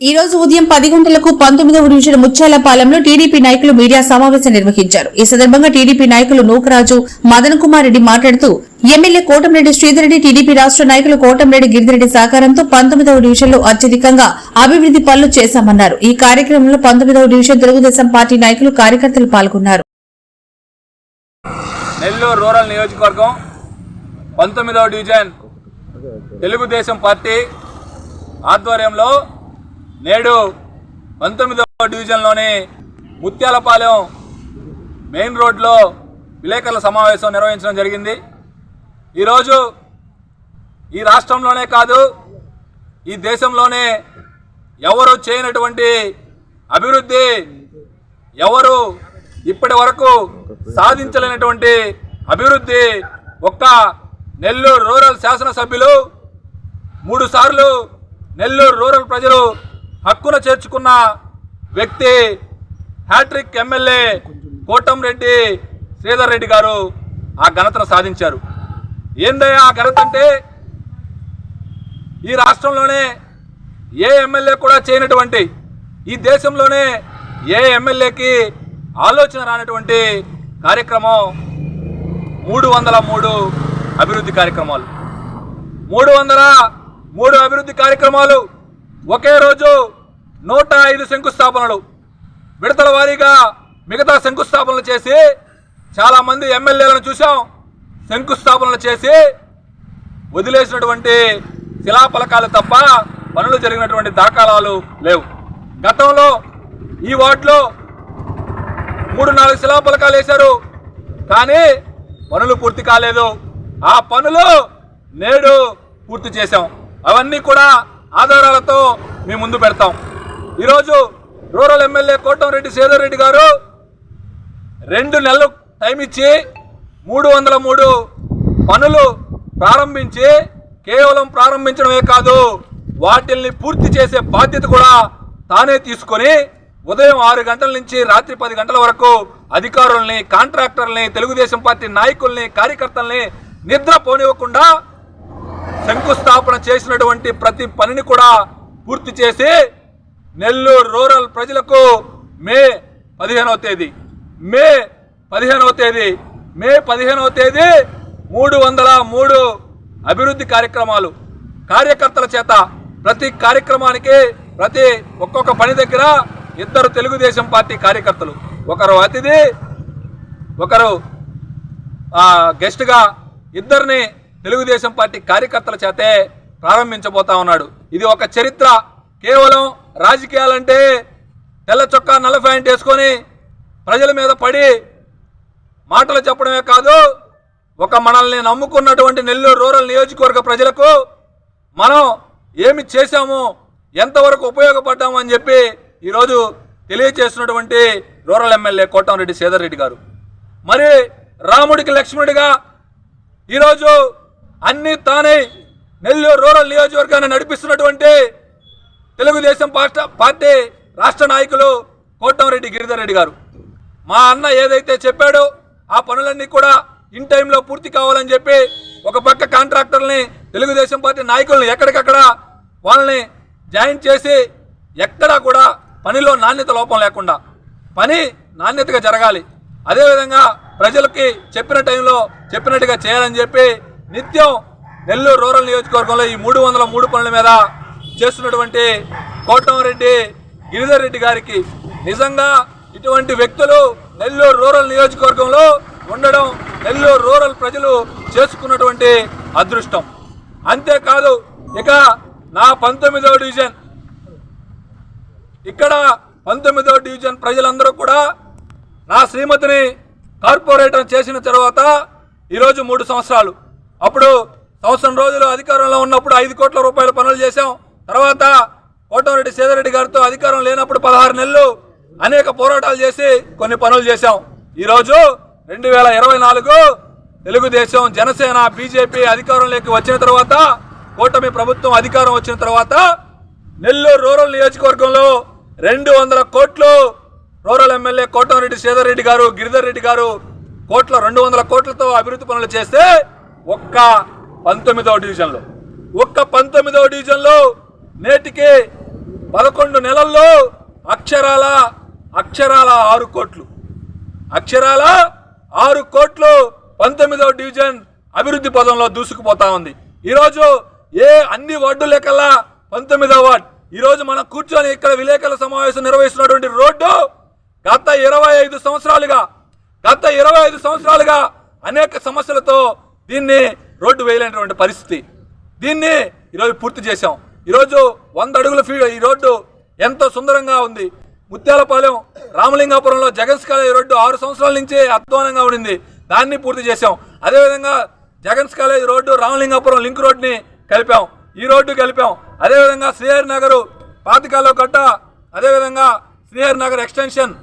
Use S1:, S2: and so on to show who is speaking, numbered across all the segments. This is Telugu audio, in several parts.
S1: ఈ రోజు ఉదయం 10 గంటలకు 19వ డివిజన్ ముత్యాలపాలెంలో టీడీపీ నాయకులు మీడియా సమావేశం నిర్వహించారు. ఈ సందర్భంగా టీడీపీ నాయకులు నూకరాజు మదన్ కుమార్ రెడ్డి మాట్లాడుతూ ఎమ్మెల్యే కోటంరెడ్డి శ్రీధర్రెడ్డి, టీడీపీ రాష్ట్ర నాయకులు కోటంరెడ్డి గిరిధర్రెడ్డి సహకారంతో 19వ డివిజన్లో అత్యధికంగా అభివృద్ది పనులు చేశామన్నారు. ఈ కార్యక్రమంలో 19వ డివిజన్ తెలుగుదేశం పార్టీ నాయకులు, కార్యకర్తలు పాల్గొన్నారు.
S2: నెల్లూరు రూరల్ నియోజకవర్గం 19వ డివిజన్ తెలుగుదేశం పార్టీ ఆధ్వర్యంలో నేడు 19వ డివిజన్లోని ముత్యాలపాలెం మెయిన్ రోడ్లో విలేకరుల సమావేశం నిర్వహించడం జరిగింది. ఈరోజు ఈ రాష్ట్రంలోనే కాదు, ఈ దేశంలోనే ఎవరు చేయనటువంటి అభివృద్ధి, ఎవరు ఇప్పటి వరకు సాధించలేనటువంటి అభివృద్ధి ఒక్క నెల్లూరు రూరల్ శాసనసభ్యులు 3 సార్లు నెల్లూరు రూరల్ ప్రజలు హక్కున చేర్చుకున్న వ్యక్తి హ్యాట్రిక్ ఎమ్మెల్యే కోటంరెడ్డి శ్రీధర్ రెడ్డి గారు ఆ ఘనతను సాధించారు. ఏందయ్యా ఆ ఘనత అంటే, ఈ రాష్ట్రంలోనే ఏ ఎమ్మెల్యే కూడా చేయనటువంటి, ఈ దేశంలోనే ఏ ఎమ్మెల్యేకి ఆలోచన రానటువంటి కార్యక్రమం 303 అభివృద్ధి కార్యక్రమాలు. 303 అభివృద్ధి కార్యక్రమాలు, ఒకే రోజు 105 శంకుస్థాపనలు, విడతల వారీగా మిగతా శంకుస్థాపనలు చేసి, చాలామంది ఎమ్మెల్యేలను చూసాం శంకుస్థాపనలు చేసి వదిలేసినటువంటి శిలాఫలకాలు తప్ప పనులు జరిగినటువంటి దాఖలాలు లేవు. గతంలో ఈ వార్డులో 3-4 శిలాఫలకాలు వేశారు, కానీ పనులు పూర్తి కాలేదు. ఆ పనులు నేడు పూర్తి చేశాం. అవన్నీ కూడా ఆధారాలతో మీ ముందు పెడతాం. ఈరోజు రూరల్ ఎమ్మెల్యే కోటంరెడ్డి శ్రీధర్ రెడ్డి గారు 2 నెలలు టైం ఇచ్చి 303 పనులు ప్రారంభించి, కేవలం ప్రారంభించడమే కాదు, వాటిల్ని పూర్తి చేసే బాధ్యత కూడా తానే తీసుకొని ఉదయం 6 గంటల నుంచి రాత్రి 10 గంటల వరకు అధికారుల్ని, కాంట్రాక్టర్ని, తెలుగుదేశం పార్టీ నాయకుల్ని, కార్యకర్తల్ని నిద్ర పోనివ్వకుండా శంకుస్థాపన చేసినటువంటి ప్రతి పనిని కూడా పూర్తి చేసి నెల్లూరు రూరల్ ప్రజలకు మే 15వ తేదీ 303 అభివృద్ధి కార్యక్రమాలు కార్యకర్తల చేత, ప్రతి కార్యక్రమానికి ప్రతి ఒక్కొక్క పని దగ్గర 2 తెలుగుదేశం పార్టీ కార్యకర్తలు, ఒకరు అతిథి, ఒకరు గెస్ట్గా, 2 తెలుగుదేశం పార్టీ కార్యకర్తల చేతే ప్రారంభించబోతా ఉన్నాడు. ఇది ఒక చరిత్ర. కేవలం రాజకీయాలంటే తెల్ల చొక్కా నల్ల ప్యాంట్ వేసుకొని ప్రజల మీద పడి మాటలు చెప్పడమే కాదు, ఒక మనల్ని నమ్ముకున్నటువంటి నెల్లూరు రూరల్ నియోజకవర్గ ప్రజలకు మనం ఏమి చేశాము, ఎంతవరకు ఉపయోగపడ్డాము అని చెప్పి ఈరోజు తెలియజేస్తున్నటువంటి రూరల్ ఎమ్మెల్యే కోటంరెడ్డి శ్రీధర్ రెడ్డి గారు. మరి రాముడికి లక్ష్మణుడిగా ఈరోజు అన్ని తానే నెల్లూరు రూరల్ నియోజకవర్గాన్ని నడిపిస్తున్నటువంటి తెలుగుదేశం పార్టీ రాష్ట్ర నాయకులు కోటంరెడ్డి గిరిధర్ రెడ్డి గారు. మా అన్న ఏదైతే చెప్పాడో ఆ పనులన్నీ కూడా ఇన్ టైంలో పూర్తి కావాలని చెప్పి ఒక పక్క కాంట్రాక్టర్ని, తెలుగుదేశం పార్టీ నాయకుల్ని ఎక్కడికక్కడ వాళ్ళని జాయిన్ చేసి ఎక్కడా కూడా పనిలో నాణ్యత లోపం లేకుండా పని నాణ్యతగా జరగాలి. అదేవిధంగా ప్రజలకి చెప్పిన టైంలో చెప్పినట్టుగా చేయాలని చెప్పి నిత్యం నెల్లూరు రూరల్ నియోజకవర్గంలో ఈ 303 పనుల మీద చేస్తున్నటువంటి కోటంరెడ్డి గిరిధర్ రెడ్డి గారికి నిజంగా ఇటువంటి వ్యక్తులు నెల్లూరు రూరల్ నియోజకవర్గంలో ఉండడం నెల్లూరు రూరల్ ప్రజలు చేసుకున్నటువంటి అదృష్టం. అంతేకాదు, ఇక నా 19వ డివిజన్, ఇక్కడ 19వ డివిజన్ ప్రజలందరూ కూడా నా శ్రీమతిని కార్పొరేటర్ చేసిన తర్వాత ఈరోజు 3 సంవత్సరాలు, అప్పుడు 1 సంవత్సరం రోజులు అధికారంలో ఉన్నప్పుడు 5 కోట్ల రూపాయల పనులు చేశాం. తర్వాత కోటంరెడ్డి శ్రీధర్ రెడ్డి గారితో అధికారం లేనప్పుడు 16 నెలలు అనేక పోరాటాలు చేసి కొన్ని పనులు చేశాం. ఈరోజు 2024 తెలుగుదేశం, జనసేన, బీజేపీ అధికారంలోకి వచ్చిన తర్వాత, కూటమి ప్రభుత్వం అధికారం వచ్చిన తర్వాత నెల్లూరు రూరల్ నియోజకవర్గంలో 200 కోట్లు రూరల్ ఎమ్మెల్యే కోటంరెడ్డి శ్రీధర్ రెడ్డి గారు, గిరిధర్ రెడ్డి గారు 200 కోట్లతో అభివృద్ధి పనులు చేస్తే ఒక్క 19వ డివిజన్లో నేటికి 11 నెలల్లో అక్షరాల 6 కోట్లు, అక్షరాల 6 కోట్లు 19వ డివిజన్ అభివృద్ధి పదంలో దూసుకుపోతా ఉంది. ఈరోజు అన్ని వార్డు లెక్కల్లా 19వ వార్డు ఈరోజు మనం కూర్చొని ఇక్కడ విలేకరుల సమావేశం నిర్వహిస్తున్నటువంటి రోడ్డు గత 25 సంవత్సరాలుగా అనేక సమస్యలతో దీన్ని రోడ్డు వేయలేనటువంటి పరిస్థితి. దీన్ని ఈరోజు పూర్తి చేశాం. ఈరోజు 100 అడుగుల ఈ రోడ్డు ఎంతో సుందరంగా ఉంది. ముత్యాలపాలెం రామలింగాపురంలో జగన్స్ కాలేజ్ రోడ్డు 6 సంవత్సరాల నుంచి అధ్వానంగా ఉండింది, దాన్ని పూర్తి చేశాం. అదేవిధంగా Jagan's college road Ramalingapuram link రోడ్ని కలిపాం, ఈ రోడ్డు కలిపాం. అదేవిధంగా శ్రీహరి నగర్ పాతికాలో కట్ట, అదేవిధంగా శ్రీహరి నగర్ ఎక్స్టెన్షన్,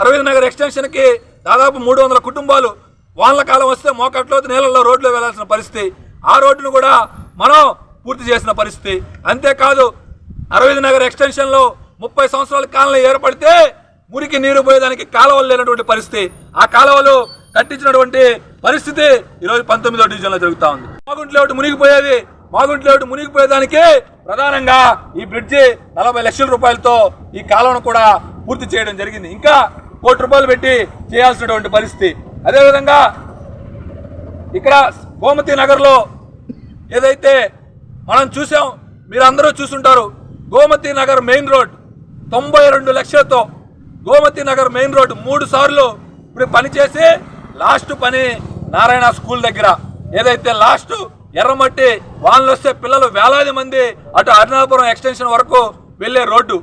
S2: అరవింద్ నగర్ ఎక్స్టెన్షన్కి దాదాపు 300 కుటుంబాలు వానల కాలం వస్తే మోకట్లోతు నీళ్ళల్లో రోడ్లో వెళ్లాల్సిన పరిస్థితి. ఆ రోడ్డును కూడా మనం పూర్తి చేసిన పరిస్థితి. అంతేకాదు అరవింద్ నగర్ ఎక్స్టెన్షన్లో 30 సంవత్సరాల కాలంలో ఏర్పడితే మురికి నీరు పోయేదానికి కాలువలు లేనటువంటి పరిస్థితి. ఆ కాలువలు కట్టించినటువంటి పరిస్థితి ఈరోజు 19వ డివిజన్లో జరుగుతూ ఉంది. మాగుంట్లేవుటి మునిగిపోయేదానికి ప్రధానంగా ఈ బ్రిడ్జి 40 లక్షల రూపాయలతో ఈ కాలువను కూడా పూర్తి చేయడం జరిగింది. ఇంకా 1 కోటి రూపాయలు పెట్టి చేయాల్సినటువంటి పరిస్థితి. అదేవిధంగా ఇక్కడ గోమతి నగర్లో ఏదైతే మనం చూసాం, మీరు అందరూ చూసుంటారు, గోమతి నగర్ మెయిన్ రోడ్ 92 లక్షలతో గోమతి నగర్ మెయిన్ రోడ్ 3 సార్లు ఇప్పుడు పనిచేసి లాస్ట్ పని నారాయణ స్కూల్ దగ్గర ఏదైతే లాస్ట్ ఎర్రమట్టి వానలు వస్తే పిల్లలు వేలాది మంది అటు అరుణాపురం ఎక్స్టెన్షన్ వరకు వెళ్ళే రోడ్డు,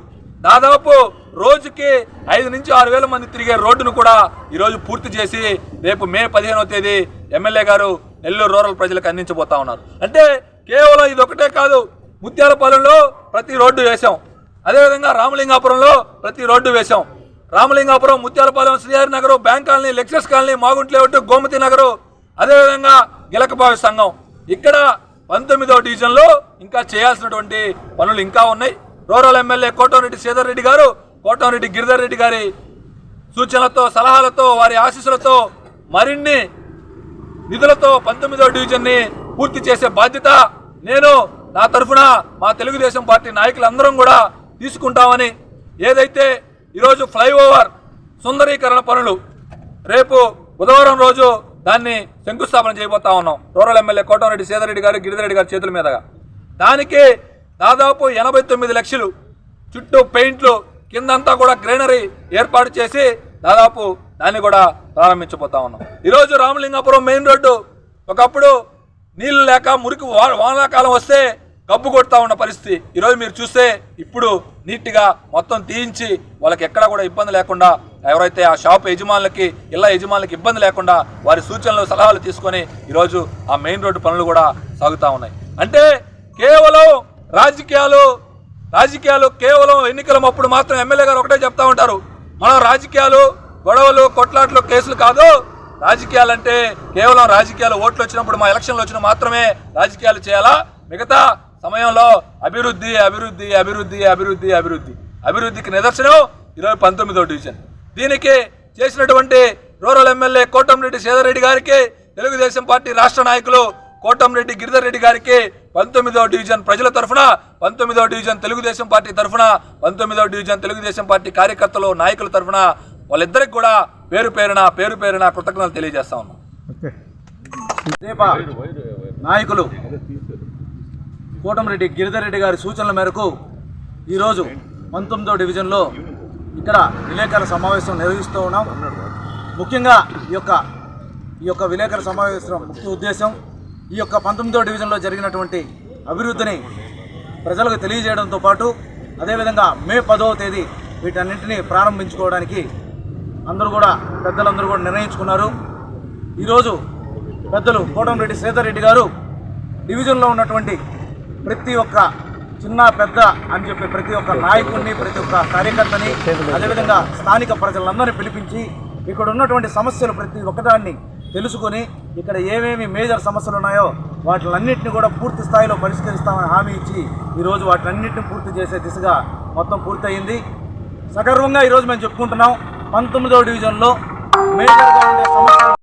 S2: దాదాపు రోజుకి 5 నుంచి 6 వేల మంది తిరిగే రోడ్డును కూడా ఈరోజు పూర్తి చేసి రేపు మే 15వ తేదీ ఎమ్మెల్యే గారు నెల్లూరు రూరల్ ప్రజలకు అందించబోతా ఉన్నారు. అంటే కేవలం ఇది ఒకటే కాదు, ముత్యాలపాలెంలో ప్రతి రోడ్డు వేశాం, అదేవిధంగా రామలింగాపురంలో ప్రతి రోడ్డు వేశాం. Ramalingapuram, Mutyalapalem, Srihari Nagar, bank colony, lecturers colony, Maguntlevattu, Gomathi Nagar, అదేవిధంగా గిలకబావి సంఘం. ఇక్కడ 19వ డివిజన్లో ఇంకా చేయాల్సినటువంటి పనులు ఇంకా ఉన్నాయి. రూరల్ ఎమ్మెల్యే కోటంరెడ్డి శ్రీధర్ రెడ్డి గారు, కోటంరెడ్డి గిరిధర్ రెడ్డి గారి సూచనలతో, సలహాలతో, వారి ఆశీస్సులతో, మరిన్ని నిధులతో 19వ డివిజన్ని పూర్తి చేసే బాధ్యత నేను నా తరఫున మా తెలుగుదేశం పార్టీ నాయకులందరం కూడా తీసుకుంటామని, ఏదైతే ఈరోజు ఫ్లైఓవర్ సుందరీకరణ పనులు రేపు బుధవారం రోజు దాన్ని శంకుస్థాపన చేయబోతా ఉన్నాం. రూరల్ ఎమ్మెల్యే కోటంరెడ్డి శ్రీధర్ రెడ్డి గారు, గిరిధర్ రెడ్డి గారి చేతుల మీదుగా దానికి దాదాపు 89 లక్షలు, చుట్టూ పెయింట్లు, కిందంతా కూడా గ్రీనరీ ఏర్పాటు చేసి దాదాపు దాన్ని కూడా ప్రారంభించబోతా ఉన్నాం. ఈరోజు రామలింగాపురం మెయిన్ రోడ్డు ఒకప్పుడు నీళ్లు లేక మురికి వానాకాలం వస్తే గబ్బు కొడతా ఉన్న పరిస్థితి. ఈరోజు మీరు చూస్తే ఇప్పుడు నీట్గా మొత్తం తీయించి వాళ్ళకి ఎక్కడా కూడా ఇబ్బంది లేకుండా, ఎవరైతే ఆ షాప్ యజమానులకి, ఇళ్ళ యజమానులకి ఇబ్బంది లేకుండా వారి సూచనలు, సలహాలు తీసుకొని ఈరోజు ఆ మెయిన్ రోడ్డు పనులు కూడా సాగుతూ ఉన్నాయి. అంటే కేవలం రాజకీయాలు కేవలం ఎన్నికల అప్పుడు మాత్రం ఎమ్మెల్యే గారు ఒకటే చెప్తా ఉంటారు, మనం రాజకీయాలు, గొడవలు, కొట్లాట్లు, కేసులు కాదు, రాజకీయాలంటే కేవలం రాజకీయాలు ఓట్లు వచ్చినప్పుడు, మా ఎలక్షన్లు వచ్చిన మాత్రమే రాజకీయాలు చేయాలా, మిగతా సమయంలో అభివృద్ధి అభివృద్ధి అభివృద్ధి అభివృద్ధి అభివృద్ధి అభివృద్ధికి నిదర్శనం ఈరోజు 19వ డివిజన్. దీనికి చేసినటువంటి రూరల్ ఎమ్మెల్యే కోటంరెడ్డి శ్రీధర్ రెడ్డి గారికి, తెలుగుదేశం పార్టీ రాష్ట్ర నాయకులు కోటంరెడ్డి గిరిధర్ రెడ్డి గారికి 19వ డివిజన్ ప్రజల తరఫున, 19వ డివిజన్ తెలుగుదేశం పార్టీ తరఫున, 19వ డివిజన్ తెలుగుదేశం పార్టీ కార్యకర్తలు, నాయకుల తరఫున వాళ్ళిద్దరికి కూడా పేరు పేరున కృతజ్ఞతలు తెలియజేస్తా ఉన్నాం. నాయకులు కోటంరెడ్డి గిరిధర్ రెడ్డి గారి సూచనల మేరకు ఈరోజు 19వ డివిజన్లో ఇక్కడ విలేకరుల సమావేశం నిర్వహిస్తూ ఉన్నాం. ముఖ్యంగా ఈ యొక్క విలేకరుల సమావేశం ముఖ్య ఉద్దేశం ఈ యొక్క 19వ డివిజన్లో జరిగినటువంటి అభివృద్ధిని ప్రజలకు తెలియజేయడంతో పాటు, అదేవిధంగా మే 10వ తేదీ వీటన్నింటినీ ప్రారంభించుకోవడానికి పెద్దలందరూ కూడా నిర్ణయించుకున్నారు. ఈరోజు పెద్దలు కోటంరెడ్డి శ్రీధర్ రెడ్డి గారు డివిజన్లో ఉన్నటువంటి ప్రతి ఒక్క చిన్న పెద్ద అని చెప్పి ప్రతి ఒక్క నాయకుడిని, ప్రతి ఒక్క కార్యకర్తని, అదేవిధంగా స్థానిక ప్రజలందరినీ పిలిపించి ఇక్కడ ఉన్నటువంటి సమస్యలు ప్రతి ఒక్కదాన్ని తెలుసుకొని, ఇక్కడ ఏమేమి మేజర్ సమస్యలు ఉన్నాయో వాటిలన్నింటినీ కూడా పూర్తి స్థాయిలో పరిష్కరిస్తామని హామీ ఇచ్చి ఈరోజు వాటిలన్నింటినీ పూర్తి చేసే దిశగా మొత్తం పూర్తయింది. సగర్వంగా ఈరోజు మేము చెప్పుకుంటున్నాం, 19వ డివిజన్లో మేజర్గా ఉండే సమస్యలు